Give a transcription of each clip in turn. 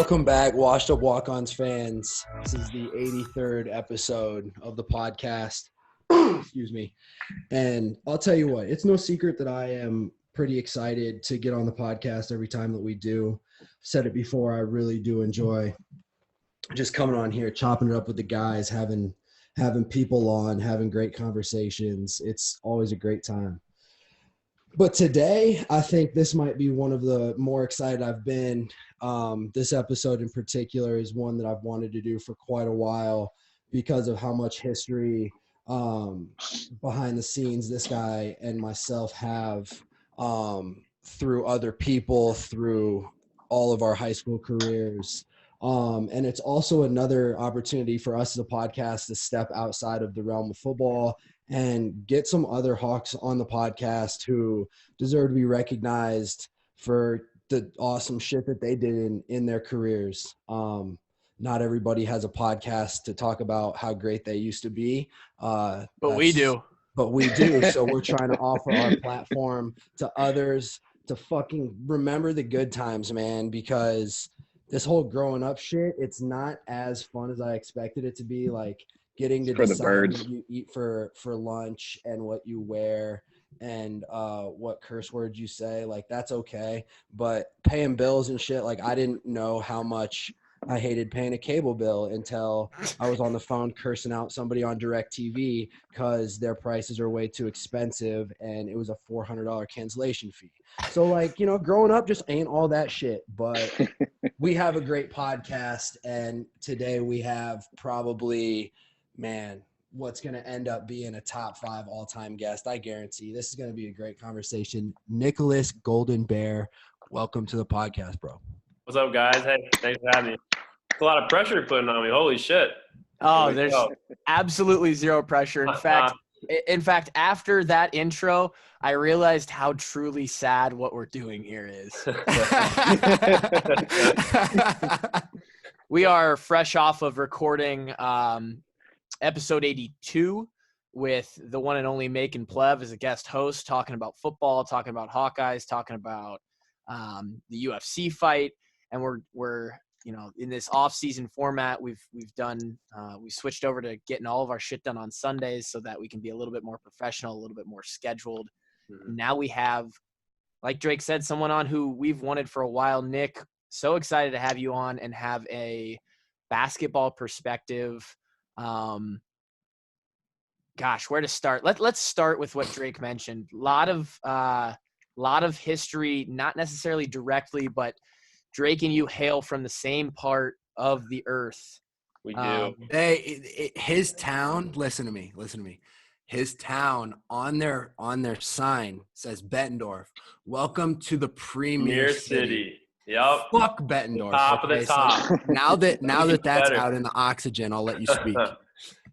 Welcome back, Washed Up Walkons fans. This is the 83rd episode of the podcast. Excuse me. And I'll tell you what, it's no secret that I am pretty excited to get on the podcast every time that we do. I've said it before, I really do enjoy just coming on here, chopping it up with the guys, having people on, having great conversations. It's always a great time. But today, I think this might be one of the more excited I've been. This episode in particular is one that I've wanted to do for quite a while because of how much history behind the scenes this guy and myself have through other people, through all of our high school careers. And it's also another opportunity for us as a podcast to step outside of the realm of football and get some other Hawks on the podcast who deserve to be recognized for the awesome shit that they did in their careers. Not everybody has a podcast to talk about how great they used to be. But we do. So we're trying to offer our platform to others to fucking remember the good times, man, because this whole growing up shit, it's not as fun as I expected it to be. Like getting to decide what you eat for lunch and what you wear and what curse words you say, like that's okay. But paying bills and shit, like I didn't know how much I hated paying a cable bill until I was on the phone cursing out somebody on DirecTV because their prices are way too expensive and it was a $400 cancellation fee. So like, you know, growing up just ain't all that shit, but we have a great podcast. And today we have probably, man, what's going to end up being a top 5 all-time guest. I guarantee this is going to be a great conversation. Nicholas Golden Baer, welcome to the podcast, bro. What's up, guys? Hey, thanks for having me. It's a lot of pressure you're putting on me. Holy shit. Oh, there's absolutely zero pressure. In fact, after that intro, I realized how truly sad what we're doing here is. We are fresh off of recording episode 82 with the one and only Macon Plev as a guest host, talking about football, talking about Hawkeyes, talking about the UFC fight. And we're you know, in this off-season format, we switched over to getting all of our shit done on Sundays so that we can be a little bit more professional, a little bit more scheduled. Mm-hmm. Now we have, like Drake said, someone on who we've wanted for a while. Nick, so excited to have you on and have a basketball perspective. Gosh, where to start? Let's start with what Drake mentioned. Lot of history, not necessarily directly, but Drake and you hail from the same part of the earth. We do. His town, listen to me. His town on their sign says Bettendorf. Welcome to the Premier City. Yep. Fuck Bettendorf. Top of the top. So now that that's out in the oxygen, I'll let you speak.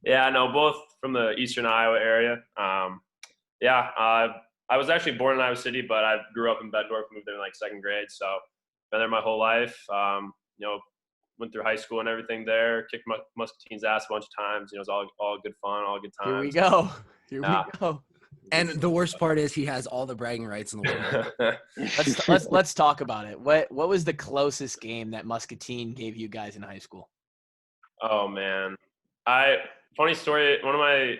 Yeah, no, both from the Eastern Iowa area. I was actually born in Iowa City, but I grew up in Bettendorf, moved there in like second grade. So been there my whole life. Went through high school and everything there. Kicked Muscatine's ass a bunch of times. You know, it was all good fun, all good times. Here we go. And the worst part is he has all the bragging rights in the world. Let's talk about it. What was the closest game that Muscatine gave you guys in high school? Oh man, funny story. One of my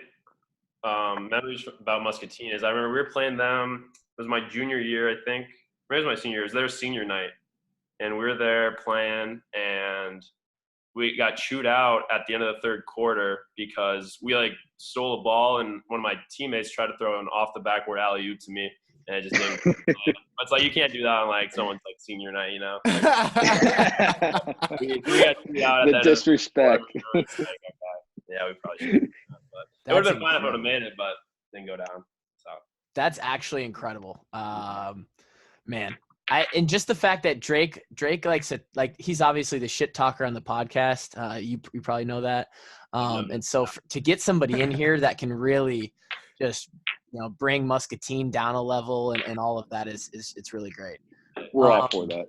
memories about Muscatine is I remember we were playing them. It was my junior year, I think. Maybe it was my senior year. It was their senior night. And we were there playing, and we got chewed out at the end of the third quarter because we stole a ball, and one of my teammates tried to throw an off the backboard alley-oop to me, and it just didn't. It's like you can't do that on someone's senior night, you know. We got chewed out at the disrespect. Yeah, we probably should. But it would have been fine if I would have made it, but didn't go down. So that's actually incredible, man. And just the fact that Drake likes it, he's obviously the shit talker on the podcast. You probably know that. And so to get somebody in here that can really just, bring Muscatine down a level and all of that is it's really great. We're all for that.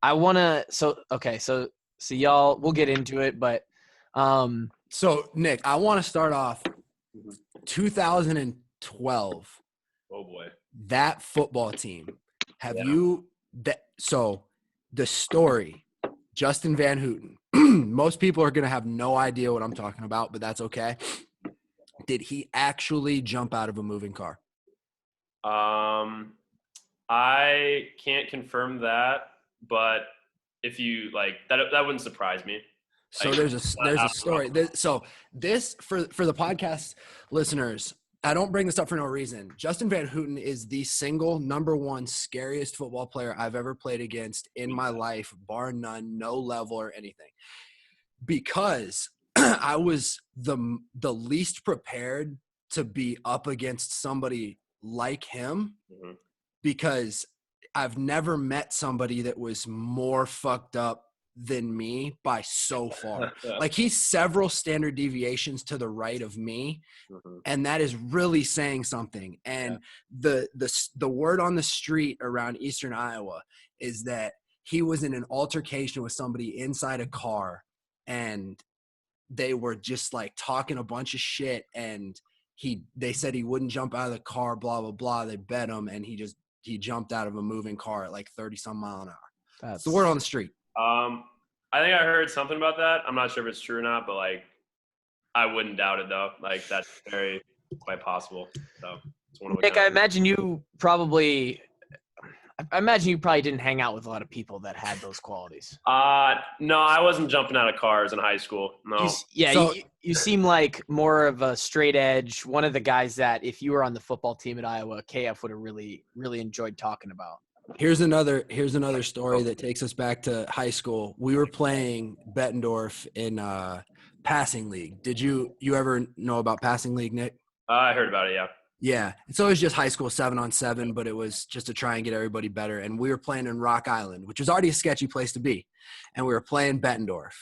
I want to, so y'all, we'll get into it, but so Nick, I want to start off 2012. Oh boy. That football team. So the story Justin Van Houten. Most people are going to have no idea what I'm talking about, but that's okay. Did he actually jump out of a moving car? I can't confirm that, but if you like that wouldn't surprise me. So Like, there's a story. So this for the podcast listeners, I don't bring this up for no reason. Justin Van Houten is the single number one scariest football player I've ever played against in my life, bar none, no level or anything. Because I was the least prepared to be up against somebody like him, because I've never met somebody that was more fucked up than me by so far. Like, he's several standard deviations to the right of me, and that is really saying something. And the word on the street around Eastern Iowa is that he was in an altercation with somebody inside a car, and they were just like talking a bunch of shit, and they said he wouldn't jump out of the car, blah blah blah. They bet him, and he jumped out of a moving car at like 30 some mile an hour. That's the word on the street. I think I heard something about that. I'm not sure if it's true or not, but like, I wouldn't doubt it though. Like, that's very quite possible. So it's one of Nick, I imagine you probably didn't hang out with a lot of people that had those qualities. No, I wasn't jumping out of cars in high school. No. You seem like more of a straight edge, one of the guys that if you were on the football team at Iowa, KF would have really, really enjoyed talking about. Here's another story that takes us back to high school. We were playing Bettendorf in passing league. Did you ever know about passing league, Nick? I heard about it, yeah. Yeah. So it was just high school 7-on-7, but it was just to try and get everybody better. And we were playing in Rock Island, which was already a sketchy place to be. And we were playing Bettendorf.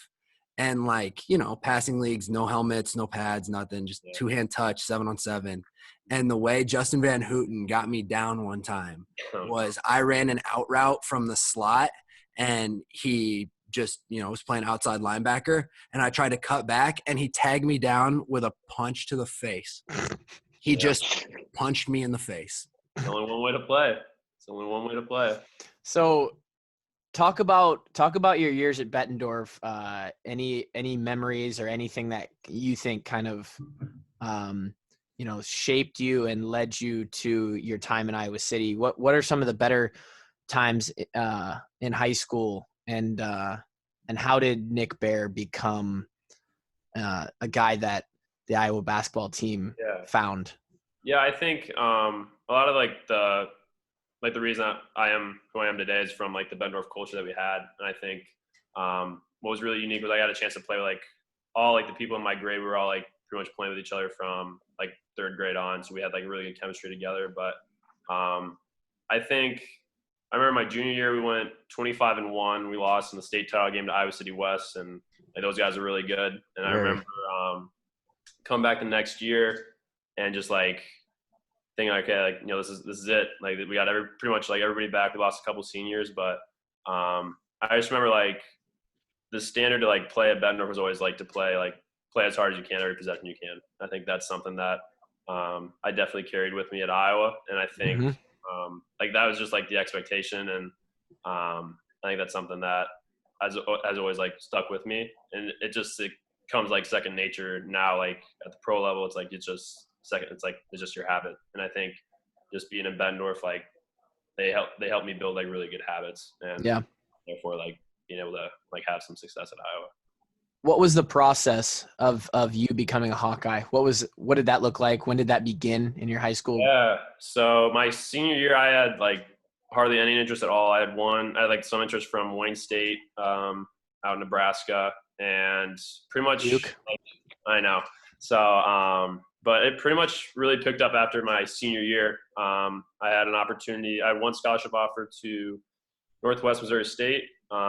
And like, passing leagues, no helmets, no pads, nothing, just two-hand touch, 7-on-7. And the way Justin Van Houten got me down one time was I ran an out route from the slot, and he just, was playing outside linebacker. And I tried to cut back, and he tagged me down with a punch to the face. He just punched me in the face. It's only one way to play. So talk about your years at Bettendorf. Any memories or anything that you think kind of, shaped you and led you to your time in Iowa City? What are some of the better times in high school, and how did Nick Baer become a guy that the Iowa basketball team found? Yeah, I think a lot of the reason I am who I am today is from like the Bettendorf culture that we had. And I think what was really unique was I got a chance to play with like all like the people in my grade. We were all like pretty much playing with each other from like third grade on. So we had like really good chemistry together. But I think I remember my junior year, we went 25-1. We lost in the state title game to Iowa City West, and like those guys are really good. And I remember come back the next year and just like thinking, okay, like, this is it. Like, we got pretty much like everybody back. We lost a couple seniors, but I just remember like the standard to like play at Bettendorf was always like to play as hard as you can every possession you can. I think that's something that I definitely carried with me at Iowa, and I think like that was just like the expectation, and I think that's something that has always like stuck with me, and it comes like second nature now. Like at the pro level, it's like it's just your habit, and I think just being in Bettendorf, like they helped me build like really good habits, and therefore like being able to like have some success at Iowa. What was the process of you becoming a Hawkeye? What did that look like? When did that begin in your high school? Yeah. So my senior year, I had like hardly any interest at all. I had like some interest from Wayne State, out in Nebraska, and pretty much Duke. I know. So, but it pretty much really picked up after my senior year. I had an opportunity. I had one scholarship offer to Northwest Missouri State,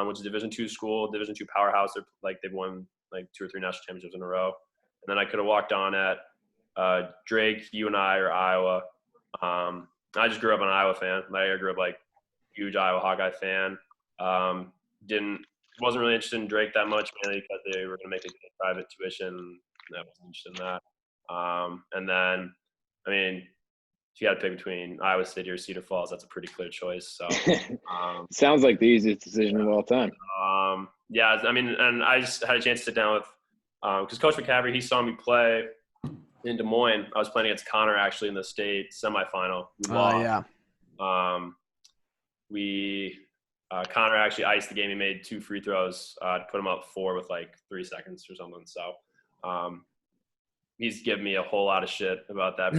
which is a Division II school, Division II powerhouse. They've won like 2 or 3 national championships in a row. And then I could have walked on at Drake, UNI, or Iowa. I just grew up an Iowa fan. I grew up like huge Iowa Hawkeye fan. Wasn't really interested in Drake that much, mainly because they were going to make a private tuition. And I wasn't interested in that. And then, I mean, if you got to pick between Iowa City or Cedar Falls, that's a pretty clear choice. So sounds like the easiest decision of all time. yeah, I mean, and I just had a chance to sit down with because Coach McCaffrey, he saw me play in Des Moines. I was playing against Connor actually in the state semifinal. We lost. Yeah. Connor actually iced the game. He made 2 free throws to put him up 4 with like 3 seconds or something. So he's given me a whole lot of shit about that.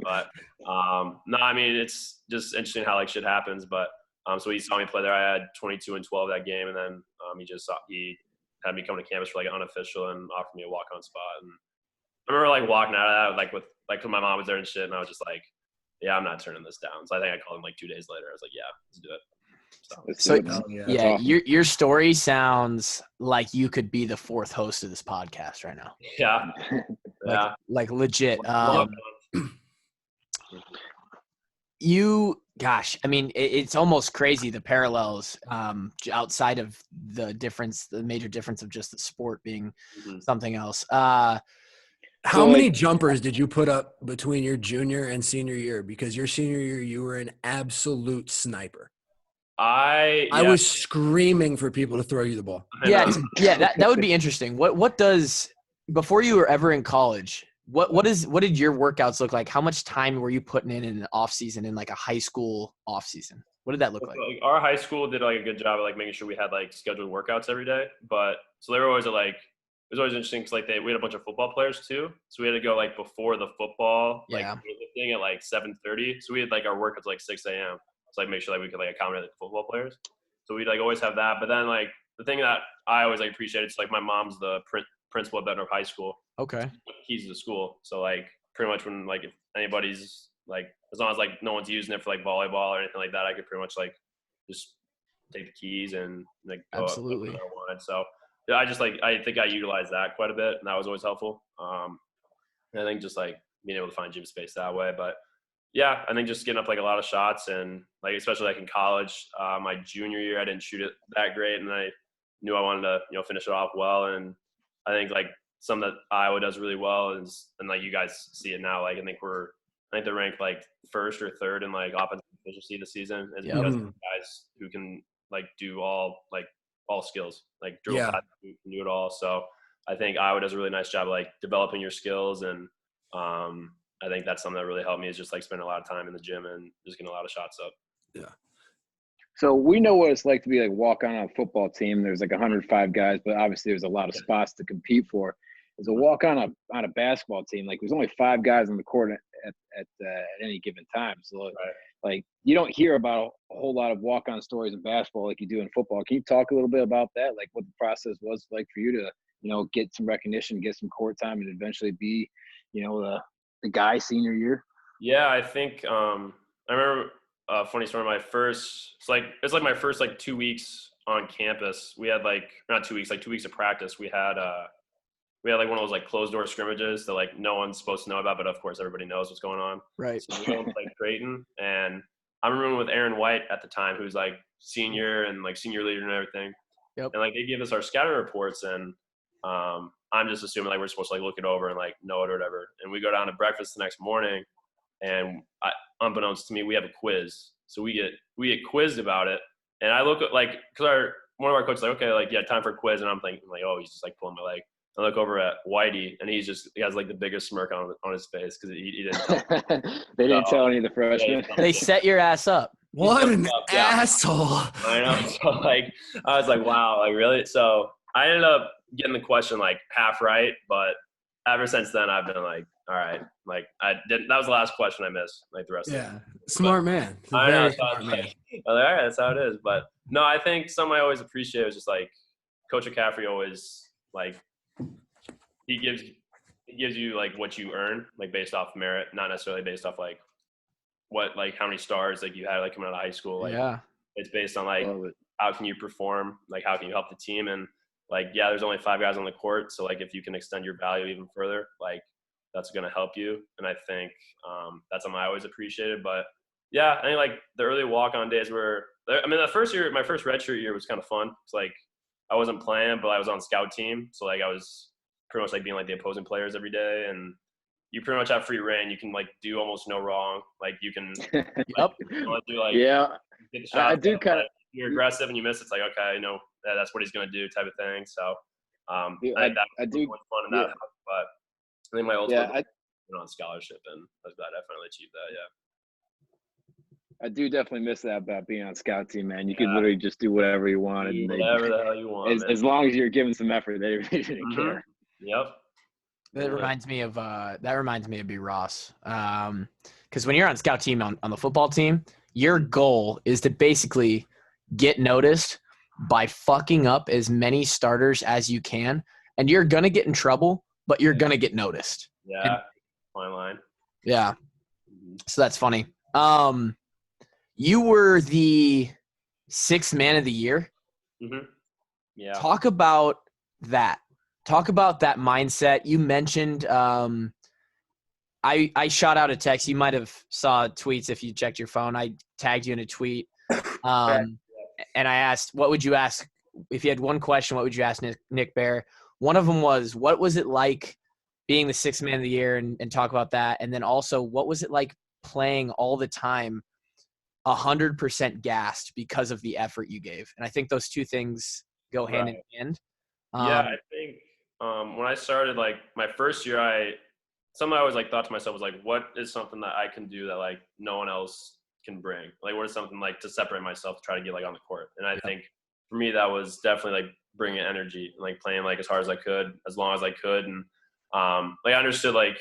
But no, I mean, it's just interesting how like shit happens. But so he saw me play there. I had 22 and 12 that game, and then he had me come to campus for like an unofficial and offered me a walk-on spot. And I remember like walking out of that with my mom was there and shit, and I was just like, yeah, I'm not turning this down. So I think I called him like 2 days later. I was like, yeah, let's do it. So yeah, awesome. Your story sounds like you could be the 4th host of this podcast right now. Yeah. Yeah. Like legit. Gosh, I mean, it's almost crazy the parallels outside of the major difference of just the sport being something else. How many jumpers did you put up between your junior and senior year? Because your senior year, you were an absolute sniper. I was screaming for people to throw you the ball. Yeah, that would be interesting. What does, before you were ever in college, what did your workouts look like? How much time were you putting in an off season, in like a high school off season? What did that look like? Our high school did like a good job of like making sure we had like scheduled workouts every day. But so they were always it was always interesting because like we had a bunch of football players too, so we had to go like before the football lifting at like 7:30. So we had like our workouts like 6 a.m. So like make sure like we could like accommodate the football players. So we'd like always have that. But then like the thing that I always like appreciated is like my mom's the principal at Bednar High School. Okay. Keys to the school. So like pretty much when like if anybody's like as long as like no one's using it for like volleyball or anything like that, I could pretty much like just take the keys and like go absolutely up I wanted. So yeah, I think I utilized that quite a bit, and that was always helpful. And I think just like being able to find gym space that way, but yeah, I think just getting up like a lot of shots and like especially like in college, my junior year I didn't shoot it that great, and I knew I wanted to finish it off well. And I think like something that Iowa does really well is, and like you guys see it now, like I think they're ranked like 1st or 3rd in like offensive efficiency this season, is because of guys who can like do all skills, like dribble, pass, can do it all. So I think Iowa does a really nice job of like developing your skills, and I think that's something that really helped me is just like spending a lot of time in the gym and just getting a lot of shots up. Yeah. So we know what it's like to be like walk on a football team. There's like 105 guys, but obviously there's a lot of spots to compete for. As a walk on a basketball team, like there's only 5 guys on the court at any given time. So like you don't hear about a whole lot of walk on stories in basketball like you do in football. Can you talk a little bit about that? Like what the process was like for you to get some recognition, get some court time, and eventually be the guy senior year? Yeah, I think I remember a funny story. It's like my first like 2 weeks on campus. We had like not 2 weeks, like 2 weeks of practice. We had like one of those like closed door scrimmages that like no one's supposed to know about, but of course everybody knows what's going on. Right. So we went to like Creighton, and I remember with Aaron White at the time, who's like senior and like senior leader and everything. Yep. And like they gave us our scouting reports, and I'm just assuming like we're supposed to like look it over and like know it or whatever. And we go down to breakfast the next morning, and unbeknownst to me, we have a quiz. So we get quizzed about it, and I look at like because one of our coaches like, okay, like yeah, time for a quiz, and I'm thinking like, oh, he's just like pulling my leg. I look over at Whitey, and he has like the biggest smirk on his face because he didn't tell. They didn't tell any of the freshmen. They set your ass up. What an asshole! I know. So like, I was like, wow, like really? So I ended up getting the question like half right, but ever since then I've been like, all right, like that was the last question I missed. Like the rest of it. Smart man. I know. So I was like, all right, that's how it is. But no, I think something I always appreciate was just like Coach McCaffrey always like. He gives you like what you earn, like based off merit, not necessarily based off like what like how many stars like you had like coming out of high school. Like it's based on like how can you perform, like how can you help the team, and like there's only 5 guys on the court, so like if you can extend your value even further, like that's gonna help you. And I think that's something I always appreciated. But I think like the early walk-on days were, I mean, the first year, my first redshirt year was kind of fun. It's like I wasn't playing, but I was on scout team, so like I was pretty much like being like the opposing players every day, and you pretty much have free reign. You can like do almost no wrong. Like you can Yep. do like get the shot. I do kind of. You're aggressive and you miss. It's like okay, that's what he's going to do type of thing. So Dude, I think that I was do. fun in that. Yeah. But I think my old Yeah, went on scholarship, and I definitely achieved that. Yeah. I do definitely miss that about being on scout team, man. You could literally just do whatever you wanted. And Whatever the hell you want, as long as you're giving some effort, they really didn't Mm-hmm. care. Yep. That reminds me of B. Ross. Because when you're on scout team on the football team, your goal is to basically get noticed by fucking up as many starters as you can, and you're gonna get in trouble, but you're gonna get noticed. Yeah. Fine line. Yeah. So that's funny. You were the 6th man of the year. Mm-hmm. Yeah. Talk about that. Talk about that mindset. You mentioned I shot out a text. You might have saw tweets if you checked your phone. I tagged you in a tweet. And I asked, what would you ask if you had one question, what would you ask Nick Baer? One of them was, what was it like being the 6th man of the year, and talk about that. And then also, what was it like playing all the time 100% gassed because of the effort you gave? And I think those two things go hand in hand. Yeah, I think when I started, like, my first year, something I always like thought to myself was like, what is something that I can do that like no one else can bring? Like, what is something like to separate myself to try to get like on the court? And I think for me that was definitely like bringing energy and like playing like as hard as I could, as long as I could. And like I understood, like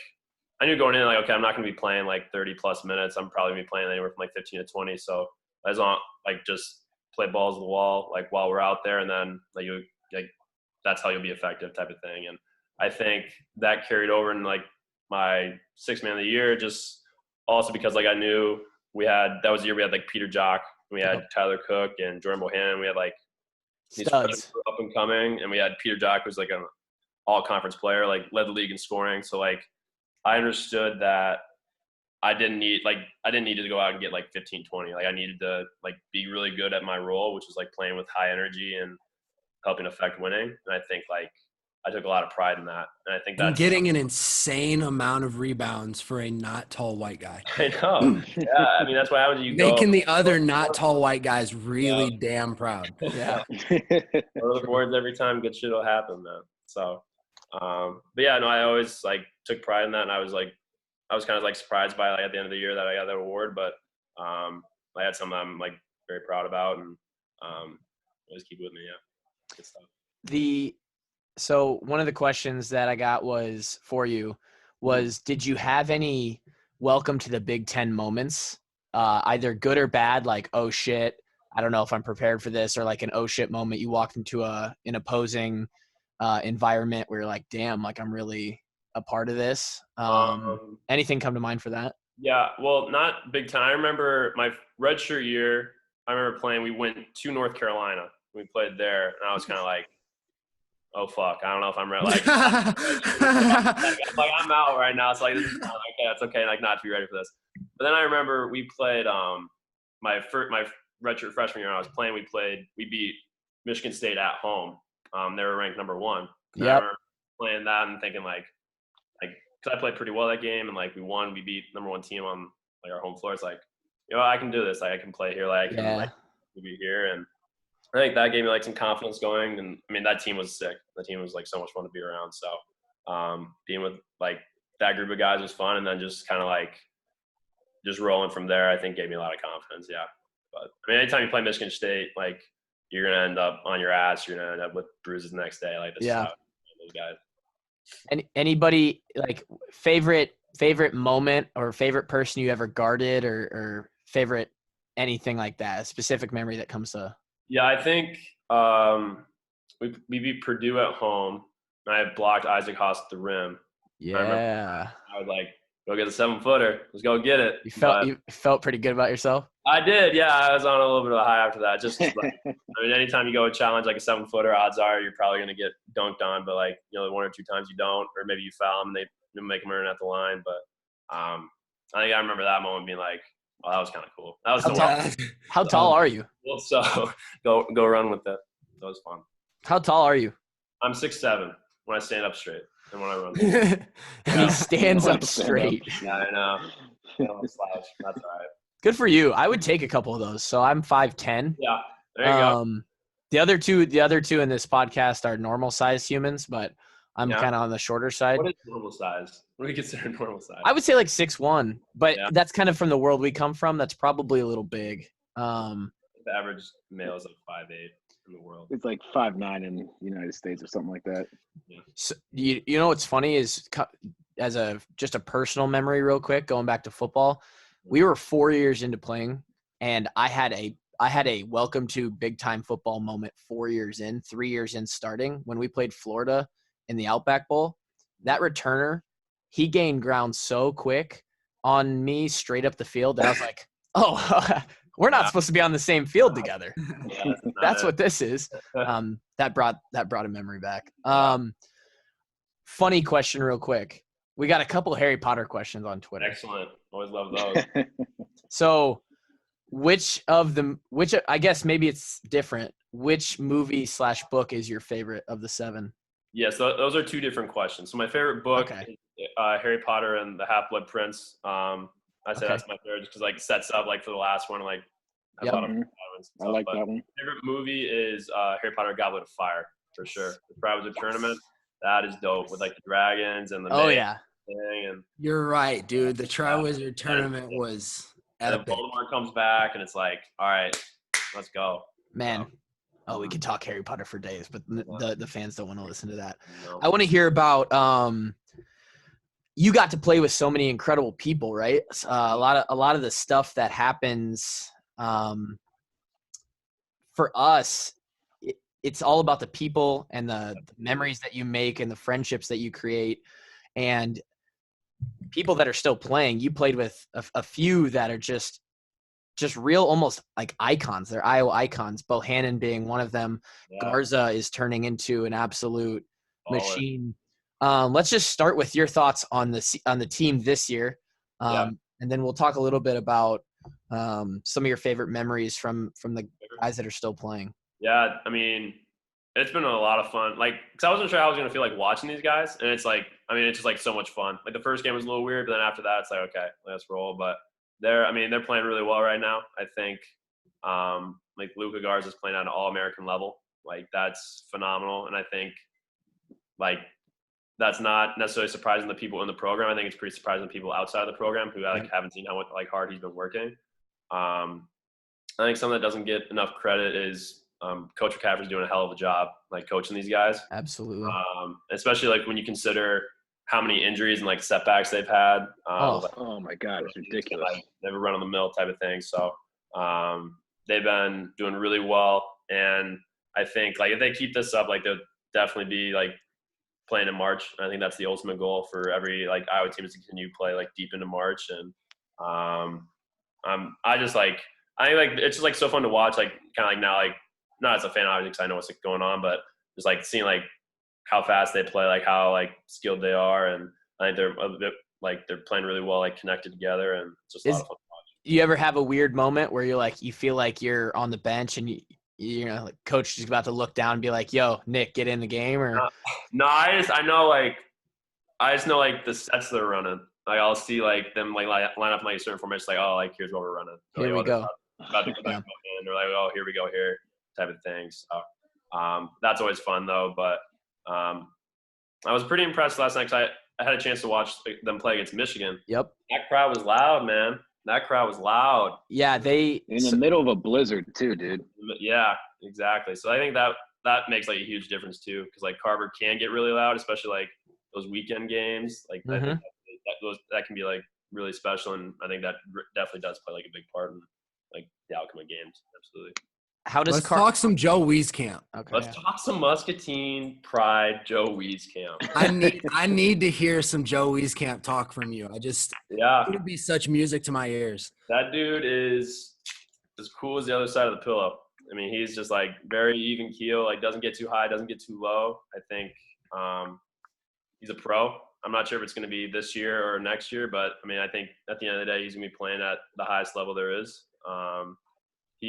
I knew going in like, okay, I'm not going to be playing like 30 plus minutes. I'm probably going to be playing anywhere from like 15 to 20. So as long like just play balls to the wall like while we're out there, and then like that's how you'll be effective type of thing. And I think that carried over in like my 6th man of the year, just also because like I knew that was the year we had like Peter Jock, we had Tyler Cook and Jordan Bohannon. We had like these studs up and coming, and we had Peter Jock, who's like an all conference player, like led the league in scoring. So like I understood that I didn't need to go out and get like 15, 20. Like I needed to like be really good at my role, which was like playing with high energy and helping affect winning. And I think like I took a lot of pride in that. And I think that's getting an insane amount of rebounds for a not tall white guy. I know. Yeah. I mean, that's what happens when you Making the other not tall white guys really damn proud. Yeah. Go to the boards every time, good shit will happen, man. So, but yeah, no, I always like took pride in that. And I was kind of like surprised by like at the end of the year that I got that award, but I had something I'm like very proud about, and always keep it with me. Yeah. Good stuff. So one of the questions that I got was for you was, did you have any welcome to the Big Ten moments, either good or bad, like, oh shit, I don't know if I'm prepared for this, or like an oh shit moment you walked into an opposing environment where you're like, damn, like I'm really a part of this. Anything come to mind for that? Yeah, well, not Big Ten. I remember my redshirt year, I remember playing, we went to North Carolina. We played there, and I was kind of like, oh fuck, I don't know if I'm ready. Like, like I'm out right now. It's like, this is not okay. It's okay, like not to be ready for this. But then I remember we played my redshirt freshman year when I was playing. We beat Michigan State at home. They were ranked number 1. Yeah. I remember playing that and thinking like, because I played pretty well that game, and like we won. We beat number 1 team on like our home floor. It's like, I can do this. Like I can play here. Like I can like be here. And I think that gave me like some confidence going. And I mean, that team was sick. The team was like so much fun to be around. So being with like that group of guys was fun. And then just kind of like just rolling from there, I think gave me a lot of confidence. Yeah. But I mean, anytime you play Michigan State, like you're going to end up on your ass. You're going to end up with bruises the next day. Like this is how those guys. And anybody like favorite moment or favorite person you ever guarded, or favorite anything like that, a specific memory that comes to? Yeah, I think we beat Purdue at home, and I blocked Isaac Haas at the rim. Yeah. I would like go get the 7-footer. Let's go get it. You felt pretty good about yourself? I did, yeah. I was on a little bit of a high after that. Just like, I mean, anytime you go a challenge like a 7-footer, odds are you're probably gonna get dunked on, but like 1 or 2 times you don't, or maybe you foul them, they make them earn at the line. But I think I remember that moment being like, oh, that was kind of cool. That was how tall are you? So go run with that. That was fun. How tall are you? I'm 6'7" when I stand up straight, and when I run. And he stands up straight. Yeah, I know. Slouch. That's all right. Good for you. I would take a couple of those. So I'm 5'10". Yeah, there you go. The other two in this podcast are normal sized humans, but I'm kind of on the shorter side. What is normal size? What do you consider normal size? I would say like 6'1", but Yeah. that's kind of from the world we come from. That's probably a little big. The average male is like 5'8" in the world. It's like 5'9" in the United States or something like that. Yeah. So, you know what's funny is as just a personal memory real quick, going back to football, we were 4 years into playing, and I had a welcome to big time football moment 4 years in, 3 years in starting when we played Florida in the Outback Bowl. That returner, he gained ground so quick on me straight up the field that I was like, oh, we're not supposed to be on the same field together. Yeah, That's what this is. That brought a memory back. Funny question real quick. We got a couple Harry Potter questions on Twitter. Excellent. Always love those. So which I guess maybe it's different. Which movie / book is your favorite of the 7? Yes, those are two different questions. So my favorite book Okay. is Harry Potter and the Half-Blood Prince. I say that's my favorite just because like sets up like for the last one, like a lot of I like that one. Favorite movie is Harry Potter Goblet of Fire for sure. The Triwizard Tournament, that is dope with like the dragons and the thing. And You're right, dude. The Triwizard Tournament was epic. And Voldemort comes back and it's like, all right, let's go. Man. Oh, we could talk Harry Potter for days, but the fans don't want to listen to that. No. I want to hear about you got to play with so many incredible people, right? A lot of the stuff that happens for us, it's all about the people and the memories that you make and the friendships that you create, and people that are still playing. You played with a few that are just real, almost like icons. They're Iowa icons. Bohannon being one of them. Yeah. Garza is turning into an absolute machine. Let's just start with your thoughts on the team this year, and then we'll talk a little bit about some of your favorite memories from the guys that are still playing. Yeah, I mean, it's been a lot of fun. Like, because I wasn't sure how I was gonna feel like watching these guys, and it's like, I mean, it's just like so much fun. Like the first game was a little weird, but then after that, it's like, okay, let's roll. But they're playing really well right now. I think like Luka Garza is playing at an All-American level. Like that's phenomenal, and I think like that's not necessarily surprising to people in the program. I think it's pretty surprising to people outside of the program who like haven't seen how hard he's been working. I think something that doesn't get enough credit is Coach McCaffrey's doing a hell of a job like coaching these guys. Absolutely. Especially like when you consider how many injuries and like setbacks they've had. Oh my God, it's ridiculous. Like, never run on the mill type of thing. So they've been doing really well, and I think like if they keep this up, like they'll definitely be like playing in March. And I think that's the ultimate goal for every like Iowa team is to continue to play like deep into March. And I think like it's just like so fun to watch. Like kind of like now, like not as a fan obviously because I know what's like, going on, but just like seeing like how fast they play, like how like skilled they are, and I think they're playing really well, like connected together, and it's just a lot of fun to watch. You ever have a weird moment where you feel like you're on the bench and you know like coach is about to look down and be like, "Yo, Nick, get in the game," or no, I just know like the sets they're running. Like I'll see like them like line up like a certain formation, like oh like here's what we're running. Here we go. About to go back in, or like oh here we go here type of thing. So that's always fun though, but. I was pretty impressed last night because I had a chance to watch them play against Michigan. Yep. That crowd was loud, man. That crowd was loud. Yeah, in the middle of a blizzard too, dude. Yeah, exactly. So I think that makes like a huge difference too, because like Carver can get really loud, especially like those weekend games. Like I think that can be like really special, and I think that definitely does play like a big part in like the outcome of games. Absolutely. How does Let's talk some Joe Wieskamp. Okay. Let's talk some Muscatine pride, Joe Wieskamp. I need to hear some Joe Wieskamp talk from you. It would be such music to my ears. That dude is as cool as the other side of the pillow. I mean, he's just like very even keel, like doesn't get too high, doesn't get too low. I think he's a pro. I'm not sure if it's going to be this year or next year, but I mean, I think at the end of the day, he's going to be playing at the highest level there is.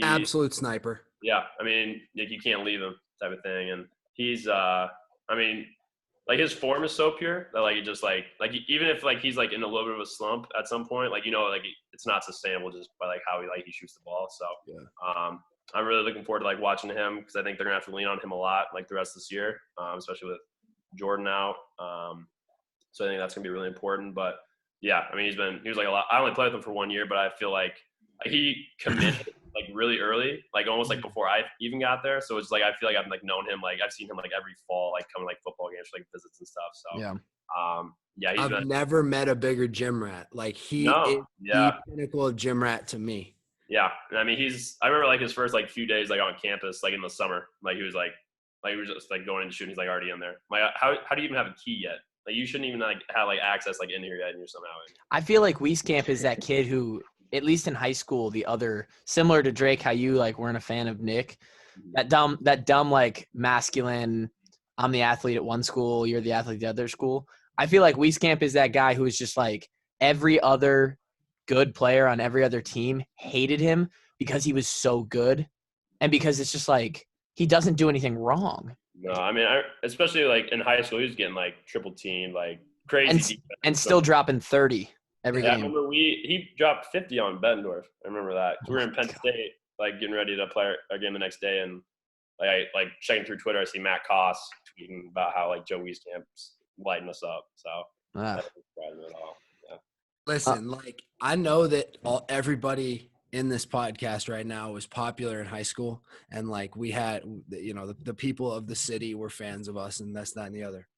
Absolute sniper. Yeah, I mean, like you can't leave him type of thing, and he's I mean, like his form is so pure that like it just like even if like he's like in a little bit of a slump at some point, like you know like it's not sustainable just by like how he shoots the ball. So I'm really looking forward to like watching him because I think they're gonna have to lean on him a lot like the rest of this year, especially with Jordan out. So I think that's gonna be really important. But yeah, I mean he was like a lot. I only played with him for 1 year, but I feel like he committed like really early, like almost like before I even got there. So it's like I feel like I've like known him, like I've seen him like every fall, like coming like football games, like visits and stuff. So yeah, I've never met a bigger gym rat. Like he is the pinnacle of gym rat to me. Yeah, and I mean I remember like his first like few days like on campus, like in the summer, like he was just like going into shooting, he's like already in there. Like how do you even have a key yet? Like you shouldn't even like have like access like in here yet, and you're somehow in. I feel like Wieskamp is that kid who, at least in high school, similar to Drake, how you like weren't a fan of Nick, that dumb like masculine, I'm the athlete at one school, you're the athlete at the other school. I feel like Wieskamp is that guy who is just like every other good player on every other team hated him because he was so good, and because it's just like he doesn't do anything wrong. No, I mean, especially like in high school, he was getting like triple team, like crazy, and still dropping 30 every game. I remember he dropped 50 on Bettendorf. I remember that. We were in Penn State, like getting ready to play our game the next day, and like I checking through Twitter, I see Matt Koss tweeting about how like Joe Wieskamp's lighting us up. So that doesn't surprise me at all. Yeah. Listen, like I know that everybody in this podcast right now was popular in high school, and like we had, the people of the city were fans of us, and that's that and the other.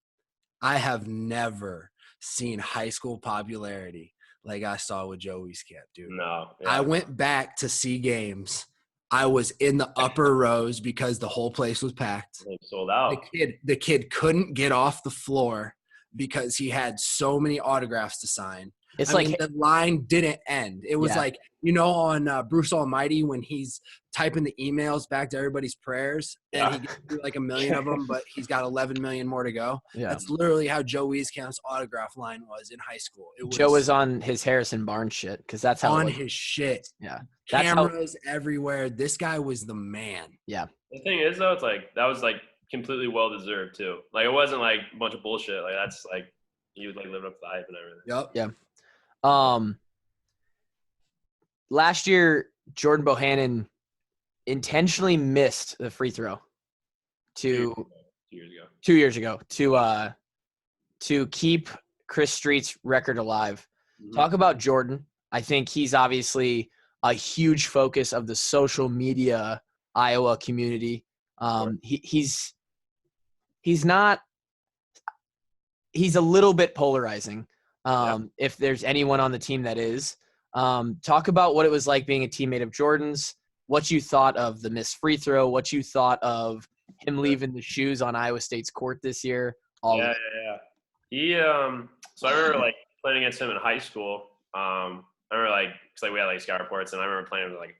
I have never seen high school popularity like I saw with Joe Wieskamp, dude. No, yeah. I went back to see games. I was in the upper rows because the whole place was packed. They sold out. The kid couldn't get off the floor because he had so many autographs to sign. I mean, the line didn't end. It was like, on Bruce Almighty when he's typing the emails back to everybody's prayers and he gets through like 1 million of them, but he's got 11 million more to go. Yeah. That's literally how Joe Wieskamp's autograph line was in high school. Joe was on his Harrison Barnes shit because that's how on his shit. Yeah, cameras everywhere. This guy was the man. Yeah. The thing is though, it's like that was like completely well deserved too. Like it wasn't like a bunch of bullshit. Like that's like he was like living up to the hype and everything. Yep. Yeah. Last year, Jordan Bohannon intentionally missed the free throw 2 years ago to keep Chris Street's record alive. Mm-hmm. Talk about Jordan. I think he's obviously a huge focus of the social media Iowa community. He's a little bit polarizing. If there's anyone on the team that is. Talk about what it was like being a teammate of Jordan's, what you thought of the missed free throw, what you thought of him leaving the shoes on Iowa State's court this year. Yeah. He, so I remember like playing against him in high school. I remember like, cause like we had like scout reports and I remember playing with like,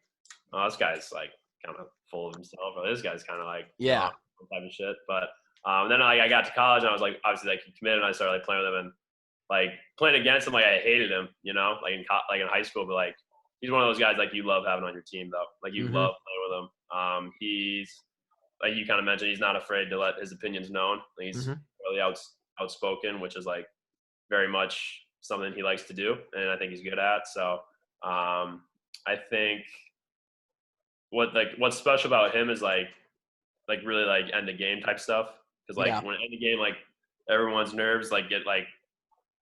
oh, this guy's like kind of full of himself, or this guy's kind of like, type of shit. But, then like I got to college and I was like, obviously like he committed and I started like playing with him and like playing against him, like I hated him, like in high school, but like he's one of those guys like you love having on your team though. Like you love playing with him. He's like you kind of mentioned, he's not afraid to let his opinions known. Like, he's really outspoken, which is like very much something he likes to do, and I think he's good at. So I think what's special about him is like really like end of game type stuff, because like when end of game, like everyone's nerves like get like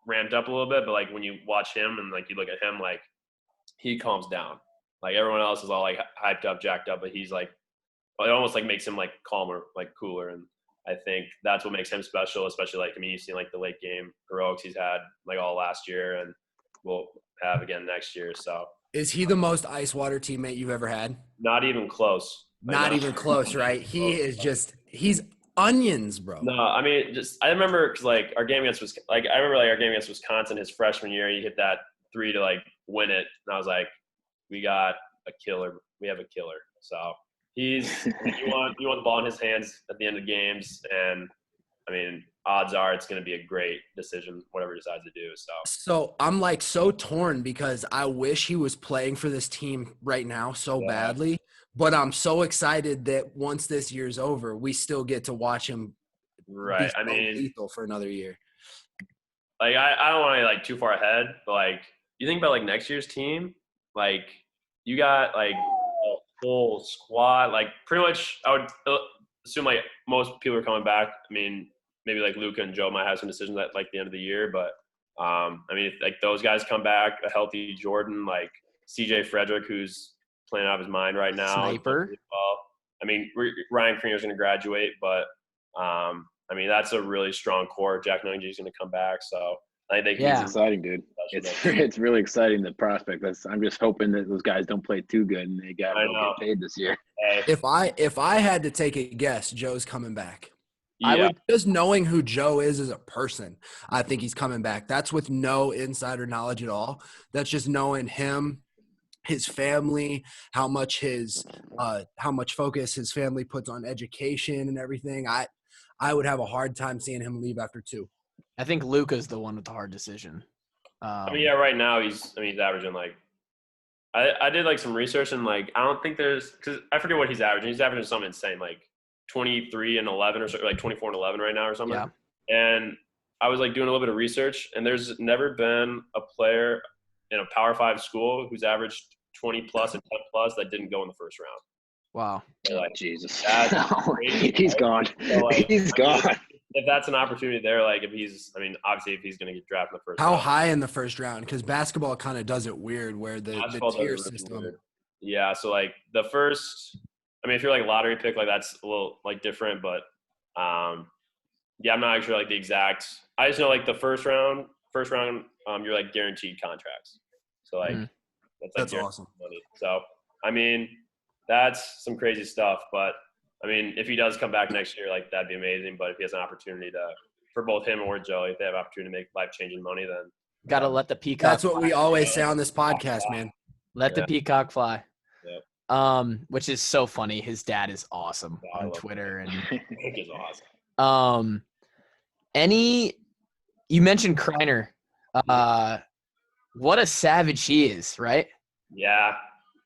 ramped up a little bit, but like when you watch him and like you look at him, like he calms down. Like everyone else is all like hyped up, jacked up, but he's like, it almost like makes him like calmer, like cooler. And I think that's what makes him special, especially like, I mean, you've seen like the late game heroics he's had like all last year and will have again next year. So is he the most ice water teammate you've ever had? Not even close. Not even close, right? He is just, he's onions, bro. No, I mean, I remember because like our game against Wisconsin his freshman year, he hit that 3 to like win it, and I was like, we got a killer. We have a killer. So you want the ball in his hands at the end of games, and I mean, odds are it's going to be a great decision, whatever he decides to do. So I'm like so torn because I wish he was playing for this team right now so badly. But I'm so excited that once this year's over, we still get to watch him. Right. I mean, lethal for another year. Like, I don't want to like too far ahead, but like, you think about like next year's team, like you got like full squad. Like pretty much, I would assume like most people are coming back. I mean, maybe like Luka and Joe might have some decisions at like the end of the year, but I mean, if, like those guys come back, a healthy Jordan, like CJ Frederick, who's playing out of his mind right now. Sniper. Really well. I mean, Ryan Creener's going to graduate, but I mean, that's a really strong core. Jack Nungy's going to come back, so I think Yeah. It's exciting, dude. It's really exciting, the prospect. I'm just hoping that those guys don't play too good and they don't get paid this year. Hey, If I had to take a guess, Joe's coming back. yeah. I would, just knowing who Joe is as a person, I think he's coming back. That's with no insider knowledge at all. That's just knowing him, his family, how much focus his family puts on education and everything. I would have a hard time seeing him leave after 2. I think Luka's the one with the hard decision. I mean, yeah, right now he's averaging like I did like some research and like I don't think because I forget what he's averaging. He's averaging something insane, like 23 and 11 or so, like 24 and 11 right now or something. Yeah. And I was like doing a little bit of research, and there's never been a player in a Power 5 school who's averaged 20 plus and 10 plus that didn't go in the first round. Wow. So, like, Jesus. crazy, He's gone. So, like, He's gone. If that's an opportunity there, like obviously if he's going to get drafted in the first How round. high in the first round? Because basketball kind of does it weird where the tier system. Weird. Yeah, so like the first, I mean, if you're like lottery pick, like that's a little like different, but yeah, I'm not sure like the exact. I just know like the first round, you're like guaranteed contracts. So like that's awesome. Money. So I mean, that's some crazy stuff, but I mean, if he does come back next year, like that'd be amazing. But if he has an opportunity for both him or Joe, if they have opportunity to make life-changing money, then Got to let the peacock. That's what we always say on this podcast, man. Let the peacock fly. Yeah. Which is so funny. His dad is awesome on Twitter, and Nick is awesome. You mentioned Kreiner. What a savage he is, right? Yeah.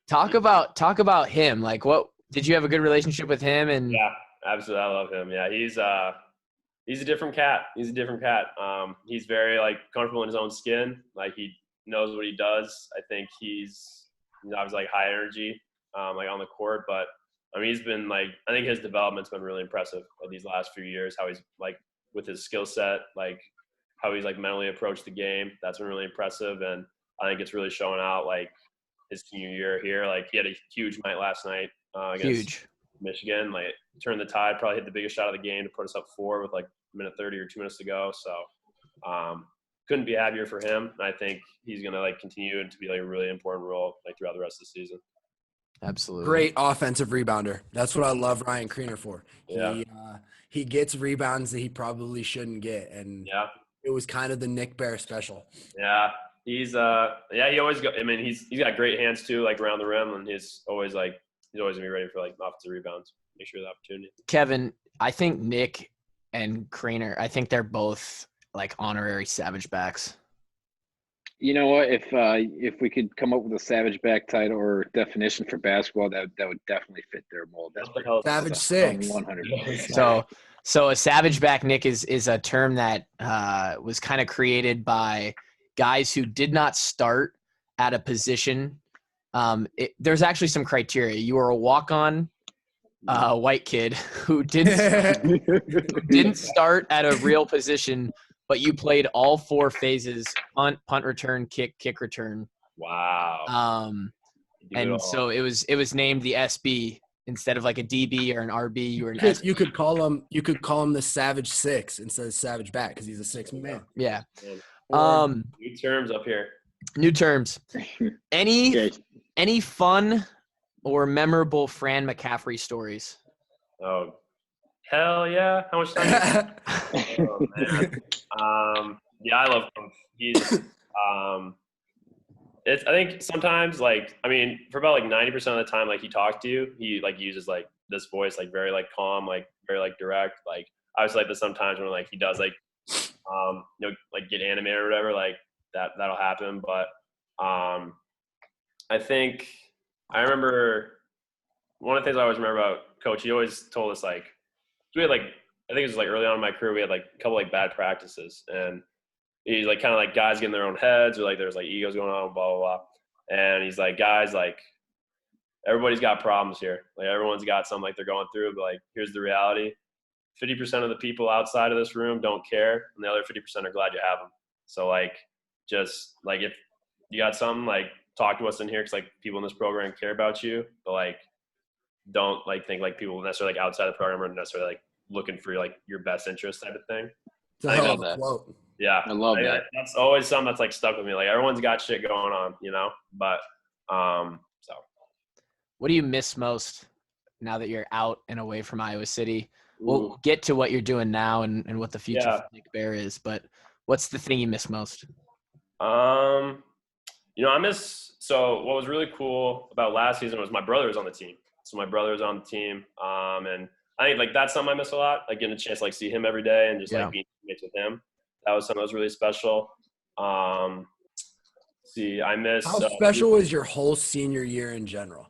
Talk about him. Like, what did you have a good relationship with him? And yeah, absolutely, I love him. Yeah, he's a different cat. He's very like comfortable in his own skin. Like he knows what he does. I think he's obviously like high energy, like on the court. But I mean, he's been like, I think his development's been really impressive like these last few years. How he's like with his skill set, like how he's like mentally approached the game. That's been really impressive, and I think it's really showing out like his senior year here. Like he had a huge night last night against Michigan. Like turned the tide, probably hit the biggest shot of the game to put us up 4 with like minute 30 or 2 minutes to go. So couldn't be happier for him. I think he's gonna like continue to be like a really important role like throughout the rest of the season. Absolutely. Great offensive rebounder. That's what I love Ryan Creener for. Yeah. He gets rebounds that he probably shouldn't get, and it was kind of the Nick Baer special. Yeah, he's he always got. I mean, he's got great hands too, like around the rim, and he's always gonna be ready for like offensive rebounds. Make sure the opportunity. Kevin, I think Nick and Creener, I think they're both like honorary Savage backs. You know what? If we could come up with a Savage back title or definition for basketball, that would definitely fit their mold. That's Savage 6. 100%. So a Savage back, Nick, is a term that was kind of created by guys who did not start at a position. There's actually some criteria. You were a walk-on white kid who didn't start at a real position, but you played all 4 phases: punt return, kick return. Wow. And so it was named the SB instead of like a DB or an RB. You were an SB. You could call him the Savage 6 instead of Savage back because he's a 6th man. Yeah. New terms up here. New terms. Any fun or memorable Fran McCaffrey stories? Oh, hell yeah! How much time? Oh, man. Yeah, I love him. He's I think sometimes like I mean for about like 90% of the time like he talks to you, he like uses like this voice like very like calm, like very like direct. Like I was like this sometimes when like he does like like get animated or whatever, like that'll happen. But I think I remember one of the things I always remember about Coach, he always told us like we had like I think it was like early on in my career we had like a couple like bad practices, and he's like kind of like guys getting their own heads or like there's like egos going on, blah blah blah. And he's like, guys, like everybody's got problems here. Like everyone's got something like they're going through, but like here's the reality. 50% of the people outside of this room don't care, and the other 50% are glad you have them. So like, just like if you got something, like talk to us in here, because like people in this program care about you, but like don't like think like people necessarily like outside the program are necessarily like looking for like your best interest type of thing. It's a hell of a quote. Yeah, I love that. That's always something that's like stuck with me. Like everyone's got shit going on, you know. But so What do you miss most now that you're out and away from Iowa City? We'll get to what you're doing now and what the future for Nick Baer is, but what's the thing you miss most? You know, I miss – so what was really cool about last season was my brother was on the team. So my brother was on the team, and I think, like, that's something I miss a lot, like getting a chance to, like, see him every day and just, like, being teammates with him. That was something that was really special. I miss – How special was your whole senior year in general?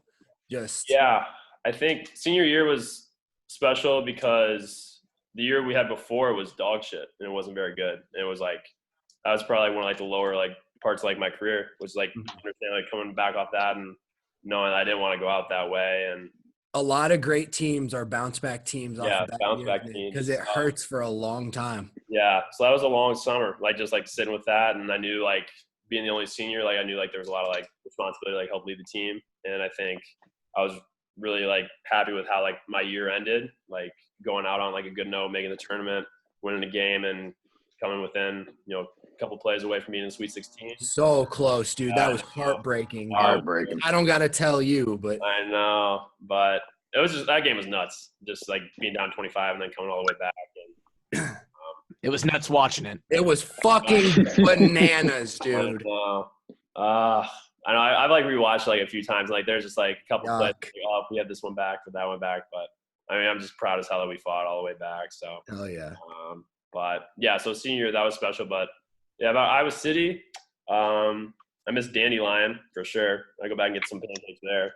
Yeah, I think senior year was special because the year we had before was dog shit, and it wasn't very good. And it was, like – that was probably one of, like, the lower, like, parts of like my career, was like understand like coming back off that and knowing I didn't want to go out that way. And a lot of great teams are bounce back teams off of that bounce back teams, because it hurts for a long time. Yeah, so that was a long summer, like just like sitting with that, and I knew like being the only senior, like I knew like there was a lot of like responsibility to like help lead the team, and I think I was really like happy with how like my year ended, like going out on like a good note, making the tournament, winning a game, and coming within, you know, couple plays away from being in the Sweet 16. So close, dude. That was heartbreaking. Heartbreaking. I don't gotta tell you, but I know, but it was just, that game was nuts. Just like being down 25 and then coming all the way back. And, it was nuts watching it. It was fucking bananas, dude. I know. I've like rewatched like a few times. Like there's just like a couple plays. Like, oh, we had this one back, but that one back. But I mean, I'm just proud as hell that we fought all the way back. So hell yeah. But yeah, so senior year, that was special. But yeah, about Iowa City, I miss Dandelion for sure. I go back and get some pancakes there.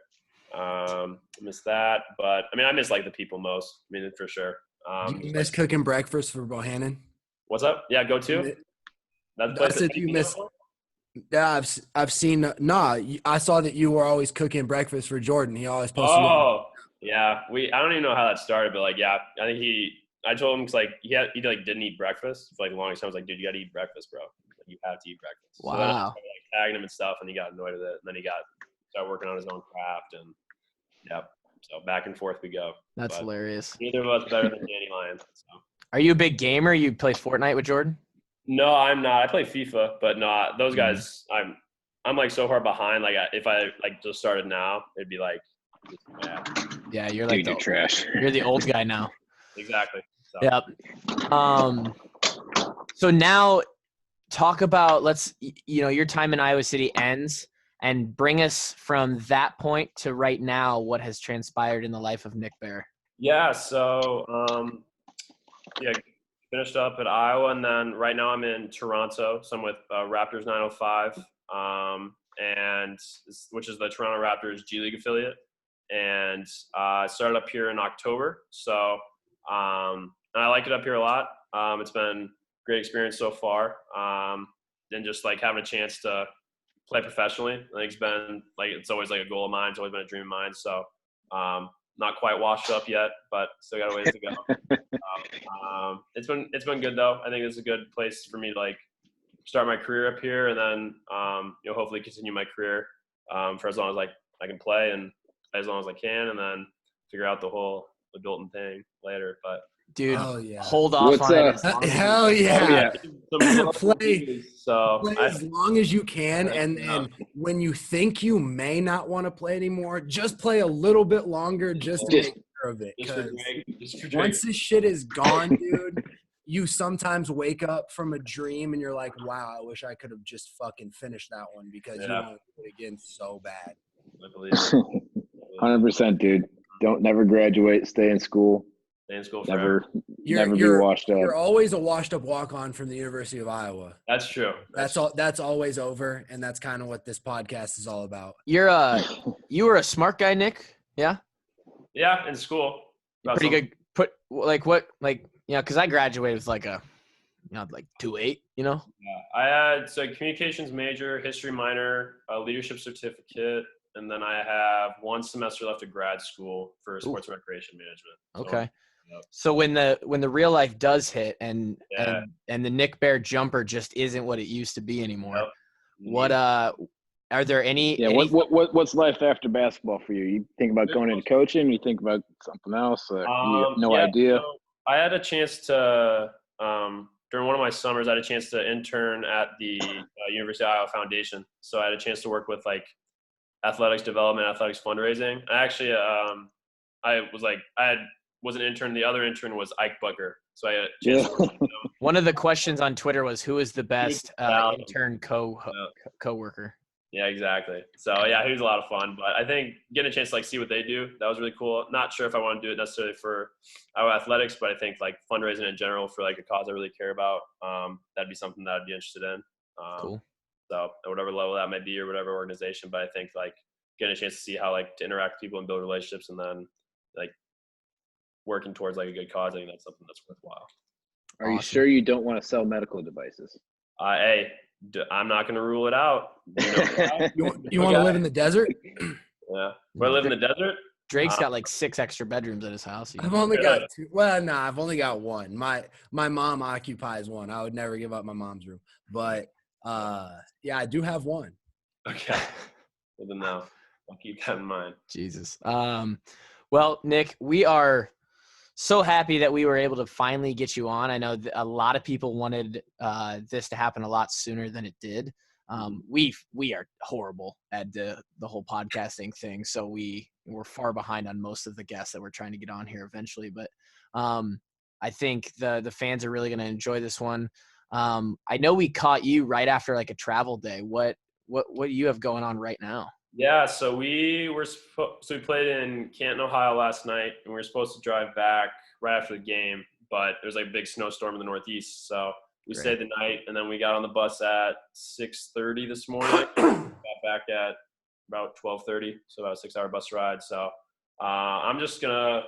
I miss that, but I mean, I miss like the people most. I mean, for sure. Do you miss cooking breakfast for Bohannon? What's up? Yeah, go to. That's it. You miss. Yeah, I've seen. I saw that you were always cooking breakfast for Jordan. He always posted. Oh, yeah. I don't even know how that started, but like, yeah, I think I told him because like he like didn't eat breakfast for like the longest time. I was like, dude, you got to eat breakfast, bro. Like, you have to eat breakfast. Wow. So then I started, like tagging him and stuff, and he got annoyed with it. And then he started working on his own craft, and yeah. So back and forth we go. That's hilarious. Neither of us better than Dandelion. So. Are you a big gamer? You play Fortnite with Jordan? No, I'm not. I play FIFA, but no, those guys. I'm like so far behind. Like if I like just started now, it'd be like, yeah, you're like trash. You're the old guy now. Exactly. So. Yep. So now talk about your time in Iowa City ends and bring us from that point to right now, what has transpired in the life of Nick Baer. Yeah. So, finished up at Iowa, and then right now I'm in Toronto. So I'm with Raptors 905, which is the Toronto Raptors G League affiliate. And I started up here in October. So, and I like it up here a lot. It's been a great experience so far. And just like having a chance to play professionally, I think it's always like a goal of mine. It's always been a dream of mine. So, not quite washed up yet, but still got a ways to go. It's been good though. I think it's a good place for me to like start my career up here, and then hopefully continue my career for as long as I can play and as long as I can, and then figure out the whole adulting thing later. But dude, hold off on it. Hell yeah. Play as long as you can, and when you think you may not want to play anymore, just play a little bit longer just to make sure of it. Because once this shit is gone, dude, you sometimes wake up from a dream and you're like, wow, I wish I could have just fucking finished that one, because you want to do it again so bad. 100%, dude. Don't never graduate. Stay in school. Stay in school forever. Never be washed up. You're always a washed up walk-on from the University of Iowa. That's true. That's always over, and that's kind of what this podcast is all about. You were a smart guy, Nick. Yeah. Yeah, in school. Pretty good. Because I graduated with like 2.8. Yeah, I had communications major, history minor, leadership certificate, and then I have 1 semester left of grad school for sports and recreation management. So, Okay. yep. So when the real life does hit and Yeah. and the Nick Baer jumper just isn't what it used to be anymore, Yep. what are there any? Yeah. What's life after basketball for you? You think about going into coaching? You think about something else? Or you have no idea? So I had a chance to during one of my summers, I had a chance to intern at the University of Iowa Foundation. So I had a chance to work with like athletics development, athletics fundraising. I actually was an intern. The other intern was Ike Butker. So I had a chance to work with him. One of the questions on Twitter was, who is the best intern co-worker? Yeah, exactly. So yeah, he was a lot of fun. But I think getting a chance to like see what they do, that was really cool. Not sure if I want to do it necessarily for our athletics, but I think like fundraising in general for like a cause I really care about, that'd be something that I'd be interested in. Cool. So at whatever level that might be or whatever organization, but I think like getting a chance to see how like to interact with people and build relationships and then like working towards like a good cause, I think that's something that's worthwhile. Are you sure you don't want to sell medical devices? Hey, I'm not going to rule it out. You want to live in the desert? Yeah. Want to live in the desert? Drake's got like 6 extra bedrooms at his house. I've only got 2. Well, no, I've only got 1. My mom occupies 1. I would never give up my mom's room. But yeah, I do have 1. Okay. Well, then now I'll keep that in mind. Jesus. Well, Nick, we are so happy that we were able to finally get you on. I know a lot of people wanted this to happen a lot sooner than it did. We are horrible at the whole podcasting thing, so we're far behind on most of the guests that we're trying to get on here eventually. But I think the fans are really going to enjoy this one. I know we caught you right after like a travel day. What do you have going on right now? Yeah, so we played in Canton, Ohio last night, and we were supposed to drive back right after the game, but there was like a big snowstorm in the Northeast, so we stayed the night, and then we got on the bus at 6:30 this morning. Got back at about 12:30, so about a 6-hour bus ride. So I'm just gonna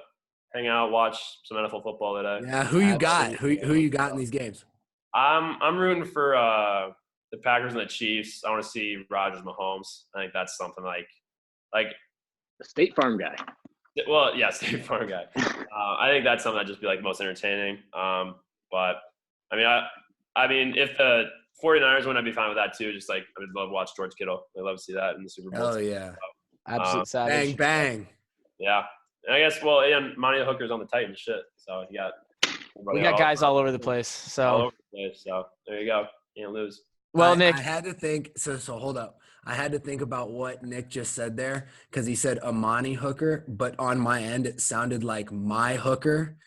hang out, watch some NFL football today. Yeah, who you got? Who you got in these games? I'm rooting for the Packers and the Chiefs. I want to see Rodgers, Mahomes. I think that's something like a State Farm guy. Well, yeah, State Farm guy. I think that's something that'd just be like most entertaining. But I mean, if the 49ers win, I'd be fine with that too. Just like I would love to watch George Kittle. I'd love to see that in the Super Bowl. Oh yeah, absolute savage. Bang bang. Yeah, and I guess and Monty Hooker's on the Titans. Shit. So we got guys all over the place. So all over the place. So there you go. Can't lose. Well, Nick, I had to think. So hold up. I had to think about what Nick just said there because he said Amani Hooker, but on my end it sounded like my hooker,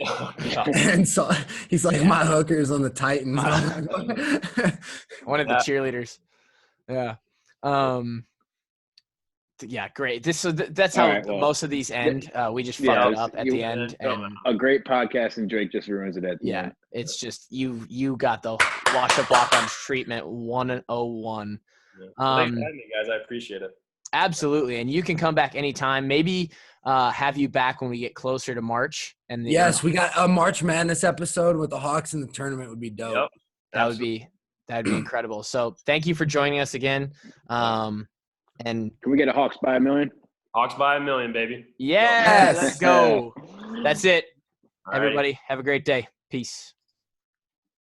and so he's like my hooker's on the Titans. One of the cheerleaders. Yeah. Yeah, great. That's how most of these end. We just fuck it up at the end. And a great podcast, and Drake just ruins it at the end. It's just you got the wash up Walkons treatment 101. Yeah. Thanks for having me, guys. I appreciate it. Absolutely, and you can come back anytime. Maybe have you back when we get closer to March. And we got a March Madness episode with the Hawks in the tournament would be dope. Yep. That'd be incredible. So thank you for joining us again. And can we get a Hawks by a million? Hawks by a million, baby. Yes, let's go. That's it. All Everybody, have a great day. Peace.